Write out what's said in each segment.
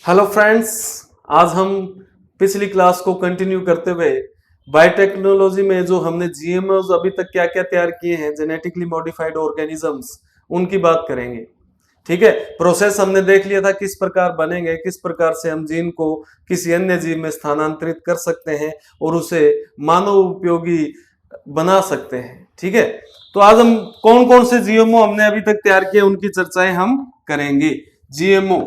Hello friends, आज हम पिछली क्लास को कंटिन्यू करते हुए बायोटेक्नोलॉजी में जो हमने जीएमओज अभी तक क्या क्या तैयार किए हैं, जेनेटिकली मॉडिफाइड ऑर्गेनिजम्स, उनकी बात करेंगे। ठीक है, प्रोसेस हमने देख लिया था किस प्रकार बनेंगे, किस प्रकार से हम जीन को किसी अन्य जीव में स्थानांतरित कर सकते हैं और उसे मानव उपयोगी बना सकते हैं। ठीक है, तो आज हम कौन कौन से जीएमओ हमने अभी तक तैयार किए उनकी चर्चाएं हम करेंगे। जीएमओ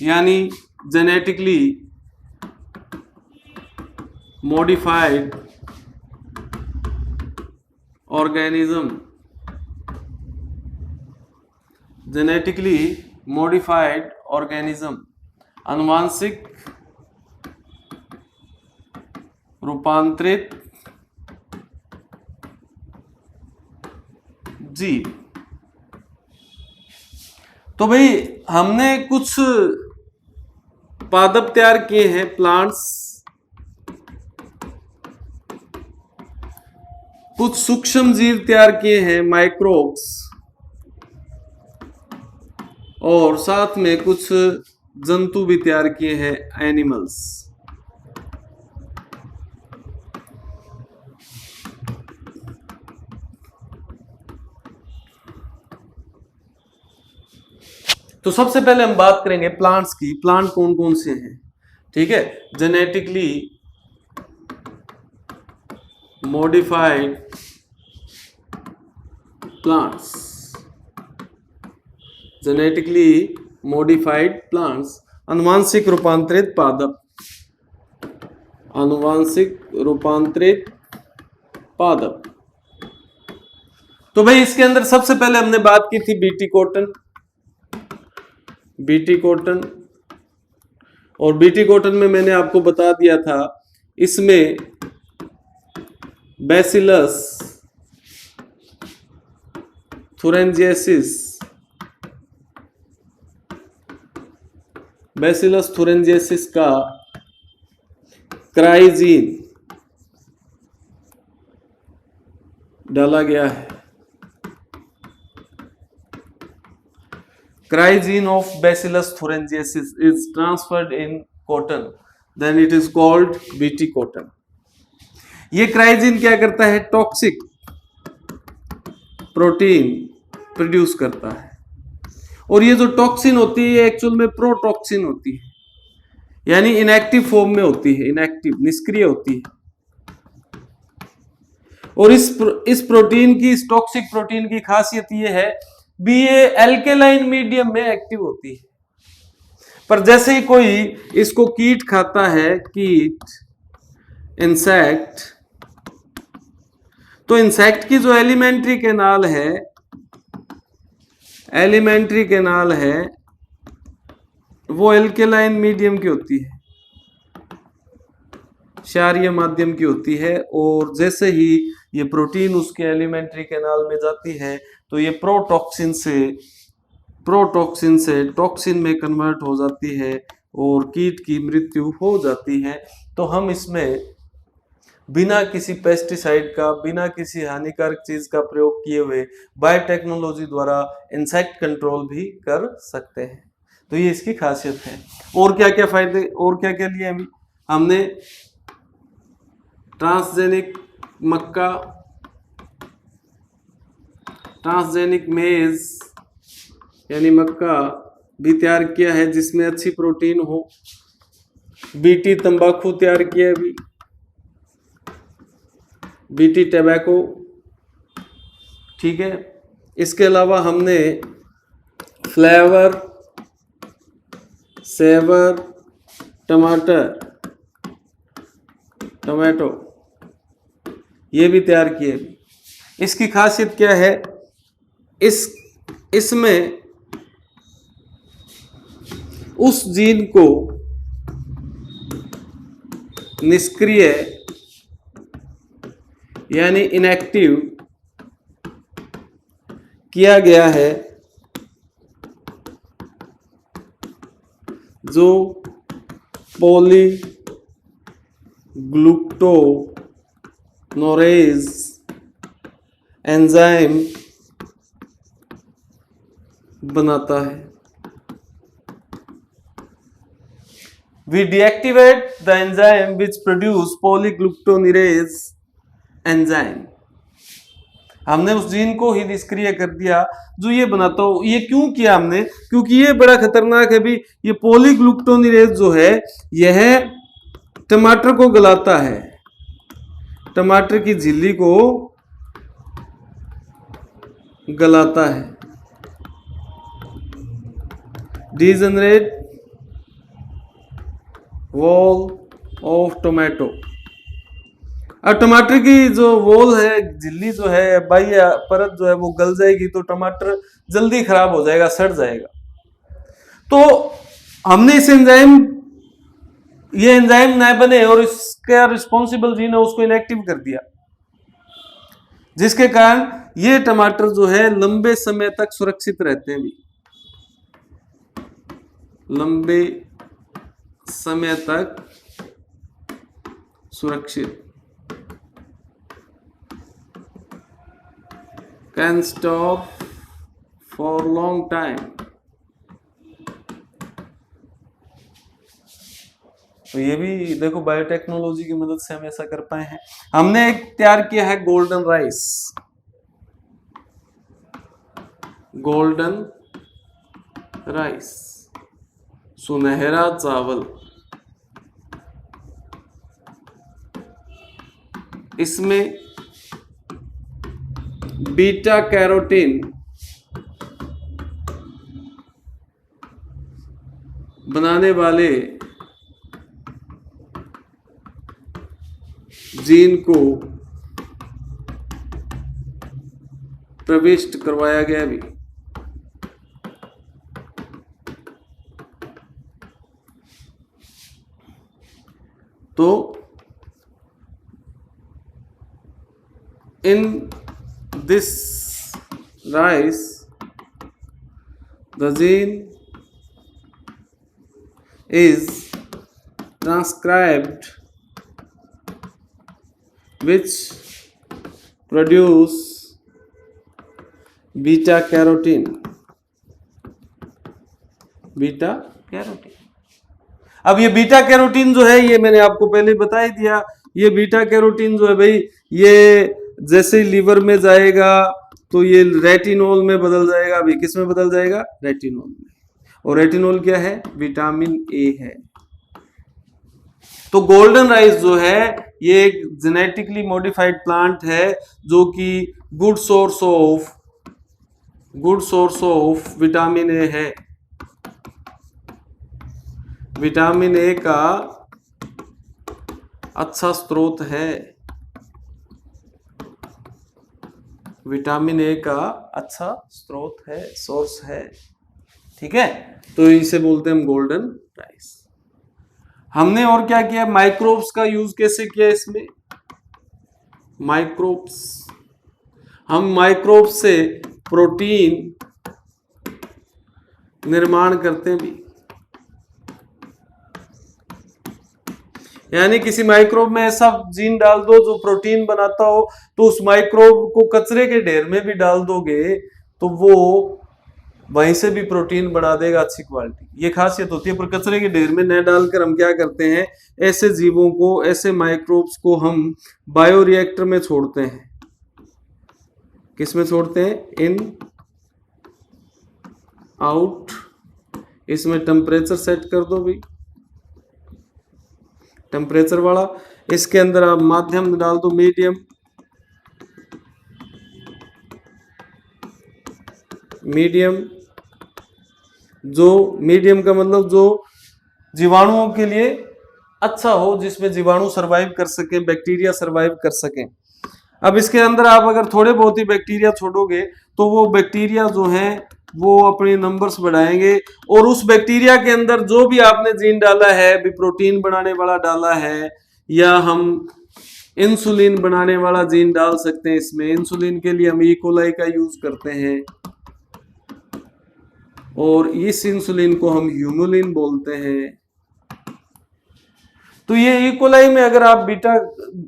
यानी genetically modified organism, genetically modified organism, आनुवांशिक रूपांतरित जीव। तो भाई हमने कुछ पादप तैयार किए हैं, प्लांट्स, कुछ सूक्ष्म जीव तैयार किए हैं, माइक्रोब्स, और साथ में कुछ जंतु भी तैयार किए हैं, एनिमल्स। तो सबसे पहले हम बात करेंगे प्लांट्स की। प्लांट कौन कौन से हैं? ठीक है, genetically modified plants, genetically modified plants, आनुवांशिक रूपांतरित पादप, आनुवांशिक रूपांतरित पादप। तो भाई इसके अंदर सबसे पहले हमने बात की थी बीटी कॉटन, बीटी कॉटन। और बीटी कॉटन में मैंने आपको बता दिया था इसमें बैसिलस थुरेंजिएसिस, बैसिलस थुरेंजिएसिस का क्राइजीन डाला गया है। Cryogene of Bacillus thuringiensis is transferred in cotton, then it is called BT cotton. ये क्राइजीन क्या करता है? टॉक्सिक प्रोटीन प्रोड्यूस करता है, और ये जो टॉक्सिन होती है एक्चुअल में प्रोटॉक्सिन होती है, यानी इनएक्टिव फॉर्म में होती है, इनएक्टिव निष्क्रिय होती है। और इस प्रोटीन की, इस टॉक्सिक प्रोटीन की खासियत ये है भी ये एल्केलाइन मीडियम में एक्टिव होती है। पर जैसे ही कोई इसको कीट खाता है, कीट, इंसेक्ट, तो इंसेक्ट की जो एलिमेंट्री कैनाल है, एलिमेंट्री कैनाल है, वो एल्केलाइन मीडियम की होती है, क्षारीय माध्यम की होती है। और जैसे ही ये प्रोटीन उसके एलिमेंट्री कैनाल में जाती है तो ये प्रोटॉक्सिन से टॉक्सिन में कन्वर्ट हो जाती है और कीट की मृत्यु हो जाती है। तो हम इसमें बिना किसी पेस्टिसाइड का, बिना किसी हानिकारक चीज का प्रयोग किए हुए बायोटेक्नोलॉजी द्वारा इंसेक्ट कंट्रोल भी कर सकते हैं। तो ये इसकी खासियत है। और क्या क्या फायदे, और क्या क्या लिए हमने? ट्रांसजेनिक मक्का, ट्रांसजेनिक मेज यानी मक्का भी तैयार किया है जिसमें अच्छी प्रोटीन हो। बीटी तंबाकू तैयार किया है, बीटी टबैको। ठीक है, इसके अलावा हमने फ्लेवर, सेवर, टमाटो ये भी तैयार किए। इसकी खासियत क्या है? इसमें उस जीन को निष्क्रिय यानी इनएक्टिव किया गया है जो पॉलीग्लूकोनोरेज एंजाइम बनाता है। We deactivate the enzyme which produce polygalacturonase enzyme. हमने उस जीन को ही निष्क्रिय कर दिया जो ये बनाता हो। ये क्यों किया हमने? क्योंकि ये बड़ा खतरनाक है भी। ये पॉलीग्लुटानिरेज जो है यह टमाटर को गलाता है, टमाटर की झिल्ली को गलाता है। Degenerate wall of tomato. अब टमाटर की जो वॉल है, झिल्ली जो है, बाह्य परत जो है वो गल जाएगी तो टमाटर जल्दी खराब हो जाएगा, सड़ जाएगा। तो हमने इस एंजाइम, ये एंजाइम ना बने और इसका रिस्पॉन्सिबल जीन है उसको इनएक्टिव कर दिया, जिसके कारण ये टमाटर जो है लंबे समय तक सुरक्षित रहते हैं भी, लंबे समय तक सुरक्षित। Can stop for long time. तो ये भी देखो बायोटेक्नोलॉजी की मदद से हम ऐसा कर पाए हैं। हमने एक तैयार किया है गोल्डन राइस, गोल्डन राइस, सुनहरा चावल। इसमें बीटा कैरोटीन बनाने वाले जीन को प्रविष्ट करवाया गया भी। तो in this rice the gene is transcribed which produce beta carotene, beta carotene. अब ये बीटा कैरोटीन जो है ये मैंने आपको पहले बता ही दिया। ये बीटा कैरोटीन जो है भाई, ये जैसे लीवर में जाएगा तो ये रेटिनॉल में बदल जाएगा। अभी किस में बदल जाएगा? रेटिनॉल में। और रेटिनॉल क्या है? विटामिन ए है। तो गोल्डन राइस जो है ये एक जेनेटिकली मॉडिफाइड प्लांट है जो कि good source of vitamin A है। विटामिन ए का अच्छा स्रोत है, विटामिन ए का अच्छा स्रोत है, सोर्स है। ठीक है, तो इसे बोलते हैं हम गोल्डन राइस। हमने और क्या किया? माइक्रोब्स का यूज कैसे किया इसमें? माइक्रोब्स, हम माइक्रोब्स से प्रोटीन निर्माण करते हैं भी। यानी किसी माइक्रोब में ऐसा जीन डाल दो जो प्रोटीन बनाता हो, तो उस माइक्रोब को कचरे के ढेर में भी डाल दोगे तो वो वहीं से भी प्रोटीन बना देगा अच्छी क्वालिटी। ये खासियत होती है। पर कचरे के ढेर में न डालकर हम क्या करते हैं, ऐसे जीवों को, ऐसे माइक्रोब्स को हम बायोरिएक्टर में छोड़ते हैं। किस में छोड़ते हैं? In out. इसमें टेम्परेचर सेट कर दो भाई, टेम्परेचर वाला। इसके अंदर आप माध्यम डाल दो, मीडियम। जो मीडियम का मतलब जो जीवाणुओं के लिए अच्छा हो, जिसमें जीवाणु सरवाइव कर सके, बैक्टीरिया सरवाइव कर सके। अब इसके अंदर आप अगर थोड़े बहुत ही बैक्टीरिया छोड़ोगे तो वो बैक्टीरिया जो हैं वो अपने नंबर्स बढ़ाएंगे, और उस बैक्टीरिया के अंदर जो भी आपने जीन डाला है, भी प्रोटीन बनाने वाला डाला है, या हम इंसुलिन बनाने वाला जीन डाल सकते हैं इसमें। इंसुलिन के लिए हम ई कोलाई का यूज करते हैं, और इस इंसुलिन को हम ह्यूमुलिन बोलते हैं। तो ये ई कोलाई में अगर आप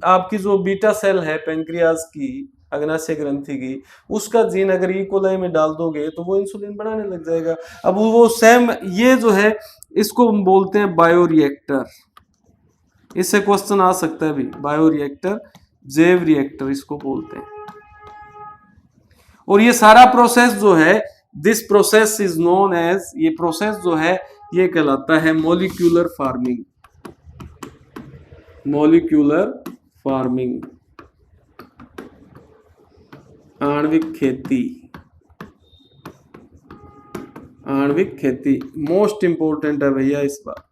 आपकी जो बीटा सेल है पेंक्रियाज की, अग्नाशय ग्रंथि की, उसका जीन अगर ई कोलाई में डाल दोगे तो वो इंसुलिन बनाने लग जाएगा। अब वो सेम ये जो है इसको हम बोलते हैं बायोरिएक्टर। इससे क्वेश्चन आ सकता है भी, बायोरिएक्टर, जैव रिएक्टर इसको बोलते हैं। और ये सारा प्रोसेस जो है, this process is known as, ये प्रोसेस जो है ये कहलाता है मॉलिक्यूलर फार्मिंग। मॉलिक्यूलर फार्मिंग, आणविक खेती। आणविक खेती मोस्ट इंपोर्टेंट है भैया इस बार।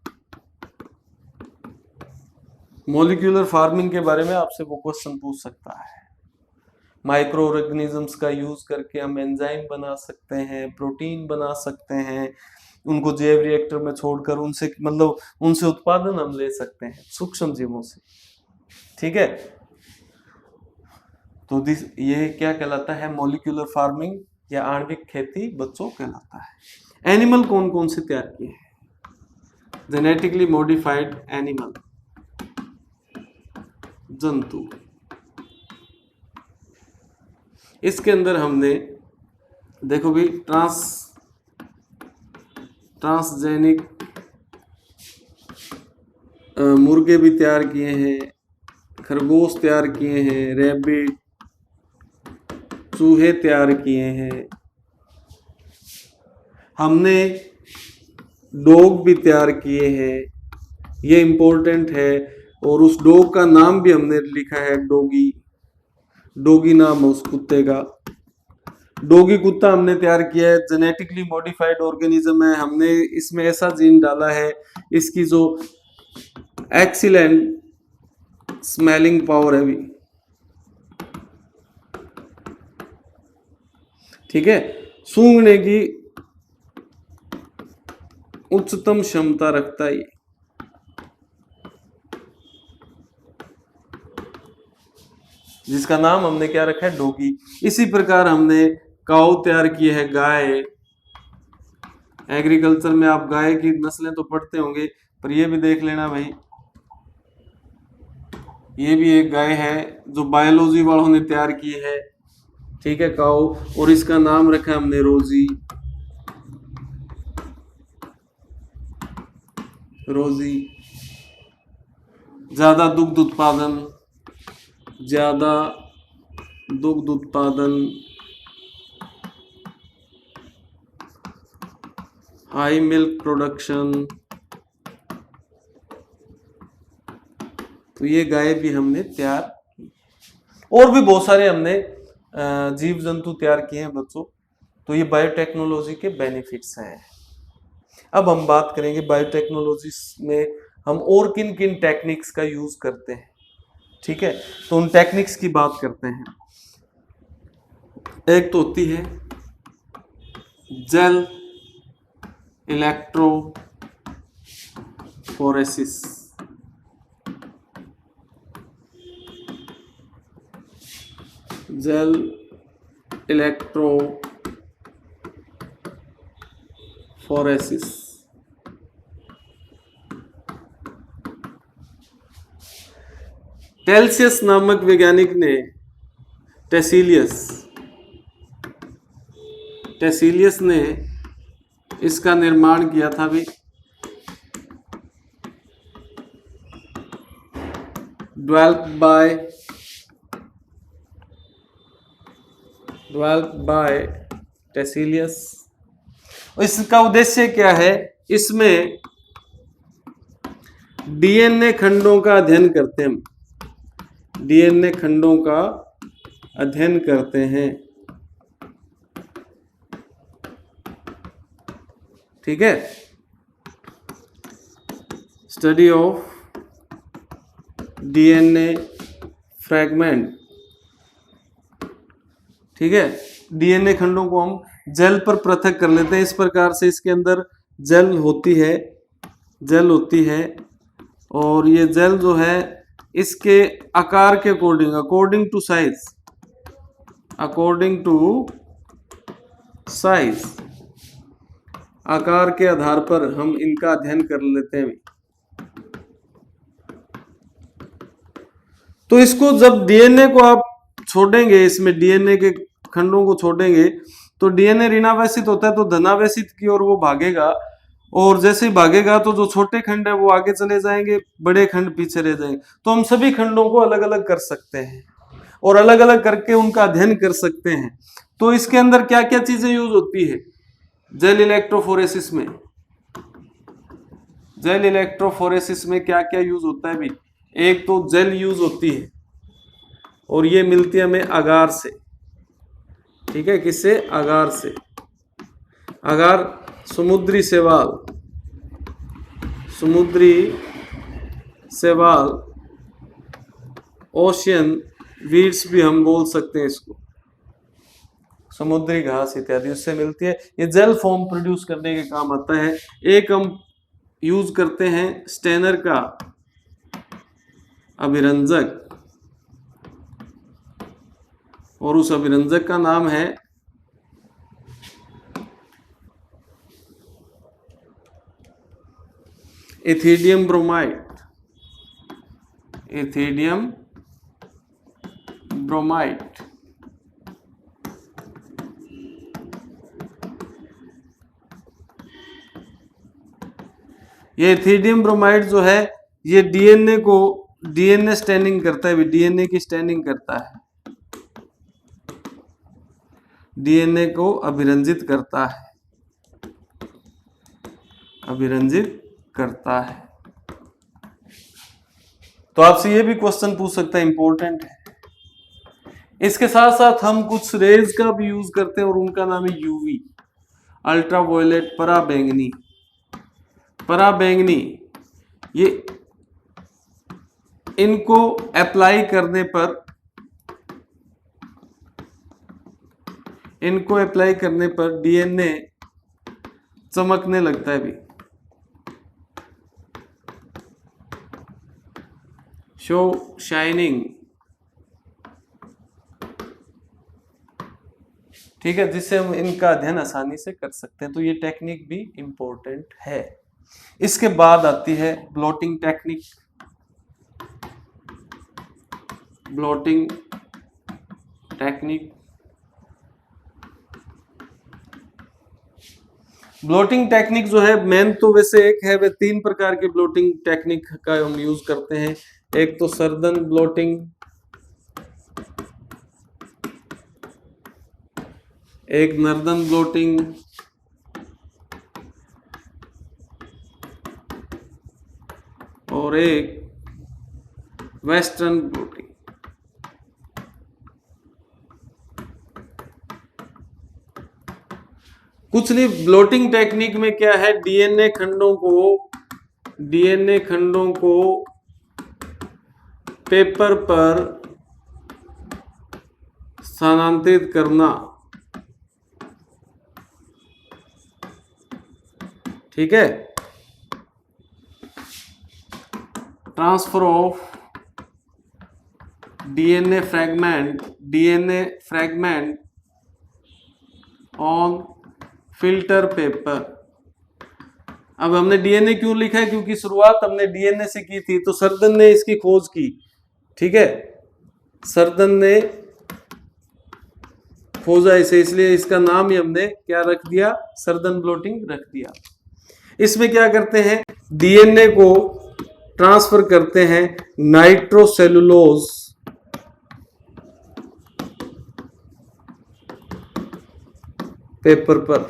मॉलिक्यूलर फार्मिंग के बारे में आपसे वो क्वेश्चन पूछ सकता है। माइक्रो ऑर्गेनिजम्स का यूज करके हम एंजाइम बना सकते हैं, प्रोटीन बना सकते हैं, उनको जैव रिएक्टर में छोड़कर उनसे मतलब उनसे उत्पादन हम ले सकते हैं सूक्ष्म जीवों से। ठीक है, तो ये क्या कहलाता है, मॉलिक्यूलर फार्मिंग या आणविक खेती बच्चों कहलाता है। एनिमल कौन कौन से तैयार किए हैं? जेनेटिकली मॉडिफाइड एनिमल, जंतु। इसके अंदर हमने देखो भी ट्रांसजेनिक मुर्गे भी तैयार किए हैं, खरगोश तैयार किए हैं, रैबिट, चूहे तैयार किए हैं, हमने डॉग भी तैयार किए हैं, ये इंपॉर्टेंट है। और उस डॉग का नाम भी हमने लिखा है डॉगी, डॉगी नाम है उस कुत्ते का। डॉगी कुत्ता हमने तैयार किया है, जेनेटिकली मॉडिफाइड ऑर्गेनिज्म है, हमने इसमें ऐसा जीन डाला है इसकी जो एक्सीलेंट स्मेलिंग पावर है भी। ठीक है, सूंघने की उच्चतम क्षमता रखता है, जिसका नाम हमने क्या रखा है, डॉगी। इसी प्रकार हमने काऊ तैयार की है, गाय। एग्रीकल्चर में आप गाय की नस्लें तो पढ़ते होंगे, पर ये भी देख लेना भाई, ये भी एक गाय है जो बायोलॉजी वालों ने तैयार की है। ठीक है, काऊ, और इसका नाम रखा है हमने रोजी। रोजी ज्यादा दुग्ध उत्पादन, ज्यादा दुग्ध उत्पादन, हाई मिल्क प्रोडक्शन। तो ये गाय भी हमने तैयार की। और भी बहुत सारे हमने जीव जंतु तैयार किए हैं बच्चों। तो ये बायोटेक्नोलॉजी के बेनिफिट्स हैं। अब हम बात करेंगे बायोटेक्नोलॉजी में हम और किन किन टेक्निक्स का यूज करते हैं। ठीक है, तो उन टेक्निक्स की बात करते हैं। एक तो होती है जेल इलेक्ट्रोफोरेसिस। जेल इलेक्ट्रोफोरेसिस टेल्सियस नामक वैज्ञानिक ने टेसिलियस ने इसका निर्माण किया था भी। डेवलप्ड बाय टेसिलियस। इसका उद्देश्य क्या है, इसमें डीएनए खंडों का अध्ययन करते हैं। डीएनए खंडों का अध्ययन करते हैं। ठीक है, स्टडी ऑफ डीएनए फ्रैगमेंट। ठीक है, डीएनए खंडों को हम जेल पर पृथक कर लेते हैं। इस प्रकार से इसके अंदर जेल होती है और ये जेल जो है इसके आकार के अकॉर्डिंग टू साइज, आकार के आधार पर हम इनका अध्ययन कर लेते हैं। तो इसको जब डीएनए को आप छोड़ेंगे, इसमें डीएनए के खंडों को छोड़ेंगे तो डीएनए ऋणावेशित होता है तो धनावेशित की ओर वो भागेगा, और जैसे ही भागेगा तो जो छोटे खंड है वो आगे चले जाएंगे, बड़े खंड पीछे रह जाएंगे। तो हम सभी खंडों को अलग अलग कर सकते हैं और अलग अलग करके उनका अध्ययन कर सकते हैं। तो इसके अंदर क्या क्या चीजें यूज होती है जेल इलेक्ट्रोफोरेसिस में? जेल इलेक्ट्रोफोरेसिस में क्या क्या यूज होता है भी? एक तो जेल यूज होती है और ये मिलती है हमें अगार से, ठीक है, किससे? अगार से। अगार समुद्री शैवाल, समुद्री शैवाल, ओशियन वीड्स भी हम बोल सकते हैं इसको, समुद्री घास इत्यादि उससे मिलती है। ये जेल फॉर्म प्रोड्यूस करने के काम आता है। एक हम यूज करते हैं स्टेनर का अभिरंजक, और उस अभिरंजक का नाम है इथिडियम ब्रोमाइड, इथिडियम ब्रोमाइड। ये इथिडियम ब्रोमाइड जो है ये डीएनए को, डीएनए स्टैनिंग करता है, डीएनए की स्टैनिंग करता है, डीएनए को अभिरंजित करता है, अभिरंजित करता है। तो आपसे ये भी क्वेश्चन पूछ सकता है, इंपॉर्टेंट है। इसके साथ साथ हम कुछ रेज का भी यूज करते हैं और उनका नाम है यूवी, अल्ट्रावायलेट, पराबैंगनी। पराबैंगनी ये इनको अप्लाई करने पर, इनको अप्लाई करने पर डीएनए चमकने लगता है भी, शो शाइनिंग, ठीक है, जिससे हम इनका अध्ययन आसानी से कर सकते हैं। तो ये टेक्निक भी इंपॉर्टेंट है। इसके बाद आती है blotting technique. Blotting technique, blotting technique जो है मेन तो वैसे एक है, वे 3 प्रकार के ब्लोटिंग टेक्निक का हम यूज करते हैं। एक तो सर्दन ब्लोटिंग, एक नर्दन ब्लोटिंग, और एक वेस्टर्न ब्लोटिंग। कुछ नहीं, ब्लोटिंग टेक्निक में क्या है, डीएनए खंडों को पेपर पर स्थानांतरित करना, ठीक है, transfer of DNA fragment on filter paper. अब हमने डीएनए क्यों लिखा है? क्योंकि शुरुआत हमने डीएनए से की थी, तो सर्दन ने इसकी खोज की, ठीक है, सर्दन ने खोजा इसे, इसलिए इसका नाम ही हमने क्या रख दिया? सर्दन ब्लोटिंग रख दिया। इसमें क्या करते हैं, डीएनए को ट्रांसफर करते हैं नाइट्रोसेलुलोज पेपर पर।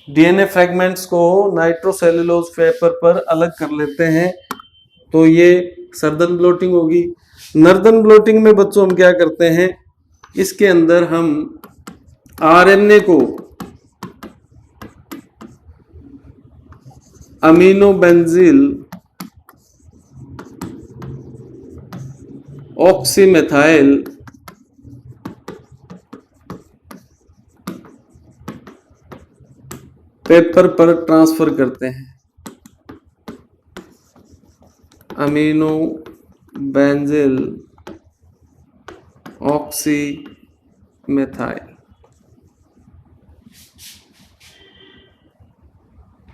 डीएनए फ्रैगमेंट्स को नाइट्रोसेलुलोज पेपर पर अलग कर लेते हैं, तो ये सर्दन ब्लोटिंग होगी। नर्दन ब्लोटिंग में बच्चों हम क्या करते हैं, इसके अंदर हम आरएनए को अमीनो बेंजील ऑक्सीमेथाइल पेपर पर ट्रांसफर करते हैं, अमीनो बेंजील ऑक्सीमेथाइल।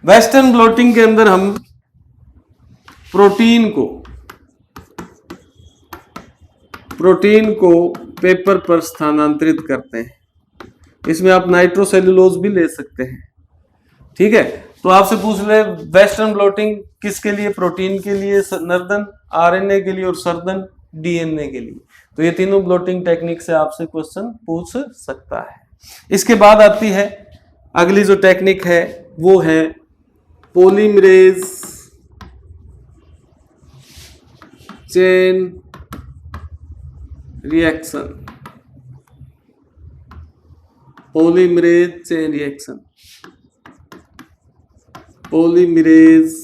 वेस्टर्न ब्लोटिंग के अंदर हम प्रोटीन को प्रोटीन को पेपर पर स्थानांतरित करते हैं। इसमें आप नाइट्रोसेल्यूलोज भी ले सकते हैं। ठीक है, तो आपसे पूछ ले वेस्टर्न ब्लॉटिंग किसके लिए, प्रोटीन के लिए, नर्दन आरएनए के लिए और सर्दन डीएनए के लिए। तो ये तीनों ब्लॉटिंग टेक्निक से आपसे क्वेश्चन पूछ सकता है। इसके बाद आती है अगली जो टेक्निक है वो है polymerase chain reaction. Polymerase chain reaction, polymerase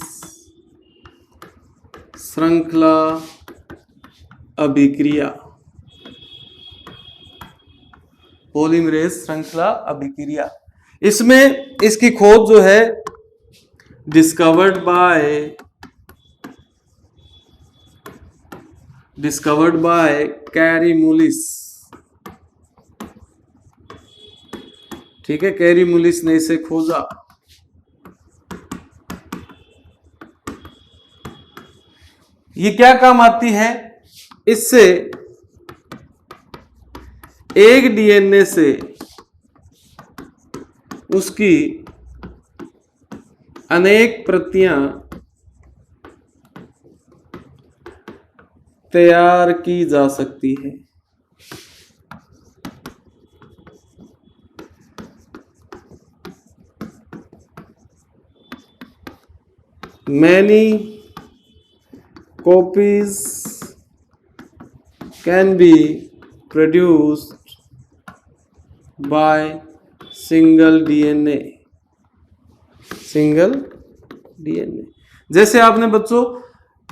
श्रृंखला अभिक्रिया, पॉलीमरेज श्रृंखला अभिक्रिया। इसमें इसकी खोज जो है डिस्कवर्ड बाय कैरी मुलिस। ठीक है, कैरी मुलिस ने इसे खोजा। ये क्या काम आती है, इससे एक डीएनए से उसकी अनेक प्रतियां तैयार की जा सकती है। Many copies can be produced by single DNA। जैसे आपने बच्चों,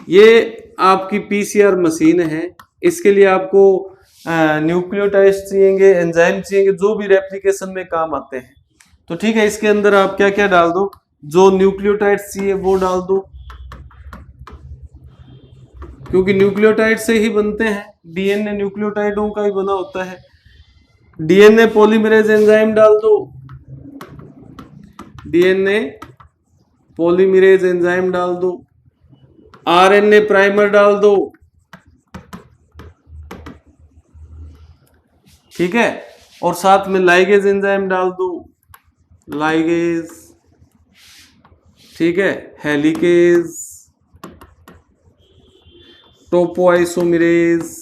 ये आपकी पीसीआर मशीन है, इसके लिए आपको न्यूक्लियोटाइड्स चाहिए, एंजाइम चाहिए, जो भी रेप्लिकेशन में काम आते हैं। तो ठीक है, इसके अंदर आप क्या क्या डाल दो, जो न्यूक्लियोटाइड्स चाहिए वो डाल दो, क्योंकि न्यूक्लियोटाइड से ही बनते हैं, डीएनए न्यूक्लियोटाइडों का ही बना होता है। डीएनए पॉलीमरेज एंजाइम डाल दो, डीएनए पॉलीमरेज एंजाइम डाल दो, आरएनए प्राइमर डाल दो। ठीक है, और साथ में लाइगेज एंजाइम डाल दो, लाइगेज। ठीक है, हेलिकेज, टोपोआइसोमेरेज,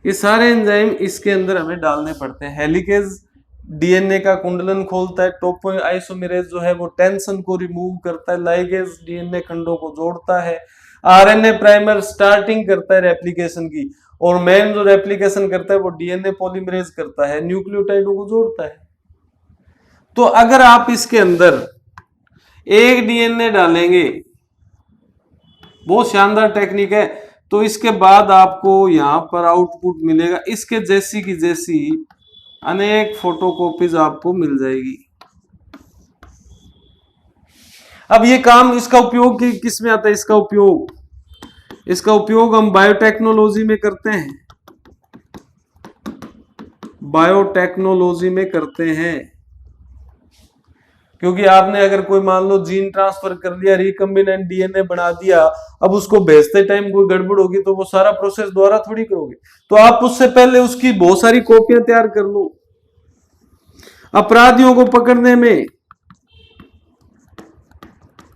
ये सारे एंजाइम इसके अंदर हमें डालने पड़ते हैं। हेलिकेज डीएनए का कुंडलन खोलता है, टोपोआइसोमेरेज जो है वो टेंशन को रिमूव करता है, लाइगेज डीएनए खंडों को जोड़ता है, आरएनए प्राइमर स्टार्टिंग करता है रेप्लिकेशन की, और मेन जो रेप्लिकेशन करता है वो डीएनए पॉलीमरेज करता है, न्यूक्लियोटाइडों को जोड़ता है। तो अगर आप इसके अंदर एक डीएनए डालेंगे, बहुत शानदार टेक्निक है, तो इसके बाद आपको यहां पर आउटपुट मिलेगा, इसके जैसी की जैसी अनेक फोटोकॉपीज आपको मिल जाएगी। अब ये काम, इसका उपयोग किस में आता है, इसका उपयोग हम बायोटेक्नोलॉजी में करते हैं, बायोटेक्नोलॉजी में करते हैं। क्योंकि आपने अगर कोई मान लो जीन ट्रांसफर कर लिया, रिकम्बिनेंट डीएनए बना दिया, अब उसको भेजते टाइम कोई गड़बड़ होगी तो वो सारा प्रोसेस दोबारा थोड़ी करोगे, तो आप उससे पहले उसकी बहुत सारी कॉपियां तैयार कर लो। अपराधियों को पकड़ने में,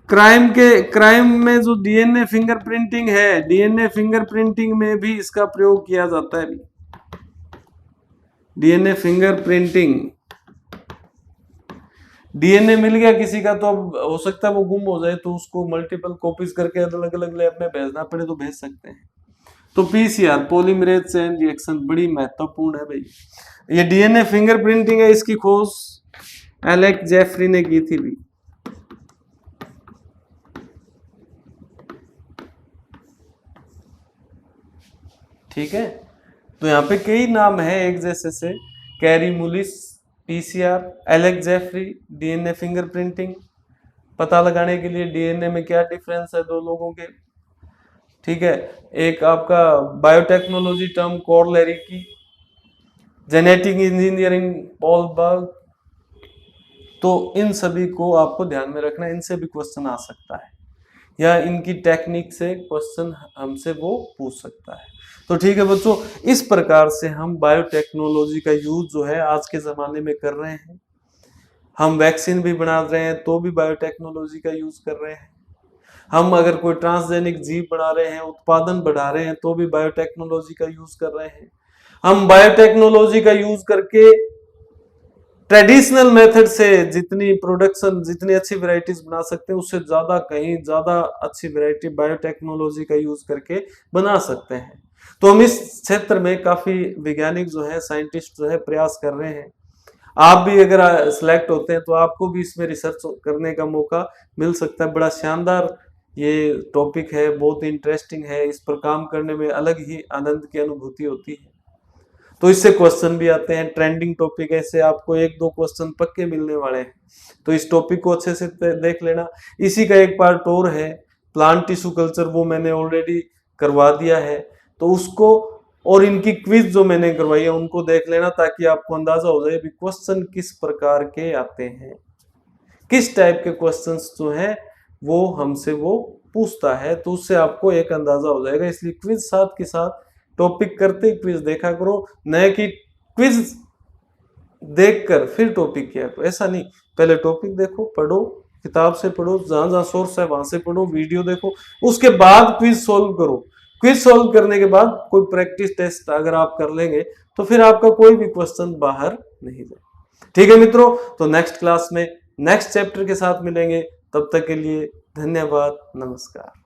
क्राइम में जो डीएनए फिंगरप्रिंटिंग है, डीएनए फिंगरप्रिंटिंग में भी इसका प्रयोग किया जाता है। डीएनए फिंगरप्रिंटिंग, डीएनए मिल गया किसी का, तो अब हो सकता है वो गुम हो जाए, तो उसको मल्टीपल कॉपीज करके अलग अलग लैब में भेजना पड़े तो भेज सकते हैं। तो पीसीआर पॉलीमरेज चेन रिएक्शन बड़ी महत्वपूर्ण है भाई। ये डीएनए फिंगरप्रिंटिंग है, इसकी खोज एलेक्स जेफरी ने की थी भी। ठीक है, तो यहाँ पे कई नाम है एक जैसे से, Kary Mullis, PCR, Alex Jeffrey, DNA fingerprinting, पता लगाने के लिए डीएनए में क्या डिफरेंस है दो लोगों के। ठीक है, एक आपका बायोटेक्नोलॉजी टर्म कोरलेरी की, जेनेटिक इंजीनियरिंग पॉल बर्ग। तो इन सभी को आपको ध्यान में रखना, इनसे भी क्वेश्चन आ सकता है। या इनकी टेक्निक से क्वेश्चन हमसे वो पूछ सकता है। तो ठीक है बच्चों, इस प्रकार से हम बायोटेक्नोलॉजी का यूज जो है आज के जमाने में कर रहे हैं। हम वैक्सीन भी बना रहे हैं तो भी बायोटेक्नोलॉजी का यूज कर रहे हैं। हम अगर कोई ट्रांसजेनिक जीव बना रहे हैं, उत्पादन बढ़ा रहे हैं, तो भी बायोटेक्नोलॉजी का यूज कर रहे हैं। हम बायोटेक्नोलॉजी का यूज करके ट्रेडिशनल मेथड से जितनी प्रोडक्शन, जितनी अच्छी वैरायटीज बना सकते हैं, उससे ज्यादा, कहीं ज्यादा अच्छी वैरायटी बायोटेक्नोलॉजी का यूज करके बना सकते हैं। तो हम इस क्षेत्र में काफी वैज्ञानिक जो है, साइंटिस्ट जो है, प्रयास कर रहे हैं। आप भी अगर सिलेक्ट होते हैं तो आपको भी इसमें रिसर्च करने का मौका मिल सकता है। बड़ा शानदार ये टॉपिक है, बहुत इंटरेस्टिंग है। इस पर काम करने में अलग ही आनंद की अनुभूति होती है। तो इससे क्वेश्चन भी आते हैं, ट्रेंडिंग टॉपिक है, इससे आपको 1-2 क्वेश्चन पक्के मिलने वाले हैं। तो इस टॉपिक को अच्छे से देख लेना। इसी का एक पार्ट और है प्लांट टिश्यू कल्चर, वो मैंने ऑलरेडी करवा दिया है, तो उसको और इनकी क्विज जो मैंने करवाई है उनको देख लेना, ताकि आपको अंदाजा हो जाए भी क्वेश्चन किस प्रकार के आते हैं, किस टाइप के क्वेश्चंस जो हैं वो हमसे वो पूछता है, तो उससे आपको एक अंदाजा हो जाएगा। इसलिए क्विज साथ के साथ टॉपिक करते क्विज देखा करो, न कि क्विज देखकर फिर टॉपिक किया करो। ऐसा नहीं, पहले टॉपिक देखो, पढ़ो, किताब से पढ़ो, जहां जहां सोर्स है वहां से पढ़ो, वीडियो देखो, उसके बाद क्विज सोल्व करो। क्विज सोल्व करने के बाद कोई प्रैक्टिस टेस्ट अगर आप कर लेंगे तो फिर आपका कोई भी क्वेश्चन बाहर नहीं जाए। ठीक है मित्रों, तो नेक्स्ट क्लास में नेक्स्ट चैप्टर के साथ मिलेंगे। तब तक के लिए धन्यवाद, नमस्कार।